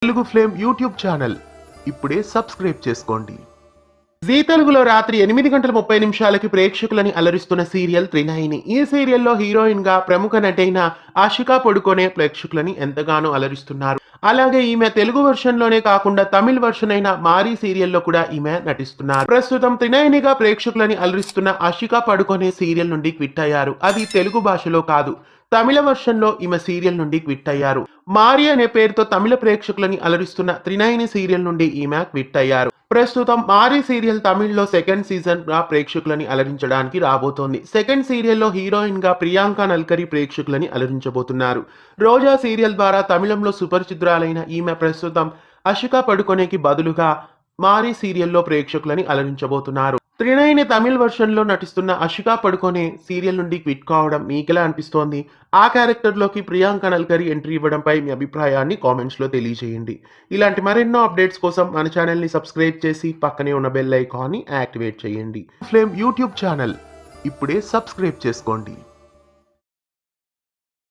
Telugu flame YouTube channel ఇప్పుడే subscribe చేసుకోండి. G తెలుగులో రాత్రి 8:30 ప్రేక్షకులని అలరిస్తున్న సీరియల్ త్రినయని. ఈ సీరియల్లో హీరోయిన్ గా ప్రముఖ నటైన ఆషికా పడుకొనే ప్రేక్షకులని ఎంతగానో అలరిస్తున్నారు. అలాగే ఈమె తెలుగు వర్షన్ లోనే కాకుండా తమిళ వర్షన్ అయిన మారీ సీరియల్లో కూడా ఈమె నటిస్తున్నారు. ప్రస్తుతం త్రినయనిగా ప్రేక్షకులని అలరిస్తున్న ఆషికా పడుకొనే సీరియల్ నుండి క్విట్ అయ్యారు. అది తెలుగు భాషలో కాదు, తమిళ వర్షన్ లో ఈమె సీరియల్ నుండి క్విట్ అయ్యారు. మారి అనే పేరుతో తమిళ ప్రేక్షకులని అలరిస్తున్న త్రినయని సీరియల్ నుండి ఈమె క్విట్ అయ్యారు. ప్రస్తుతం మారీ సీరియల్ తమిళ్లో సెకండ్ సీజన్ గా ప్రేక్షకులని అలరించడానికి రాబోతోంది. సెకండ్ సీరియల్లో హీరోయిన్ గా ప్రియాంక నల్కరి ప్రేక్షకులని అలరించబోతున్నారు. రోజా సీరియల్ ద్వారా తమిళంలో సుపరిచితురాలైన ఈమె ప్రస్తుతం ఆషికా పడుకొనేకి బదులుగా మారీ సీరియల్లో ప్రేక్షకులని అలరించబోతున్నారు. త్రినయని తమిళ్ వర్షన్ లో నటిస్తున్న ఆషికా పడుకొనే సీరియల్ నుండి క్విట్ కావడం మీకెలా అనిపిస్తోంది? ఆ క్యారెక్టర్ లోకి ప్రియాంక నల్కరి ఎంట్రీ ఇవ్వడంపై మీ అభిప్రాయాన్ని కామెంట్స్ లో తెలియజేయండి. ఇలాంటి మరెన్నో అప్డేట్స్ కోసం మన ఛానల్ ని సబ్స్క్రైబ్ చేసి పక్కనే ఉన్న బెల్ ఐకాన్ ని యాక్టివేట్ చేయండి. ఫ్లేమ్ యూట్యూబ్ ఛానల్ ఇప్పుడే సబ్స్క్రైబ్ చేసుకోండి.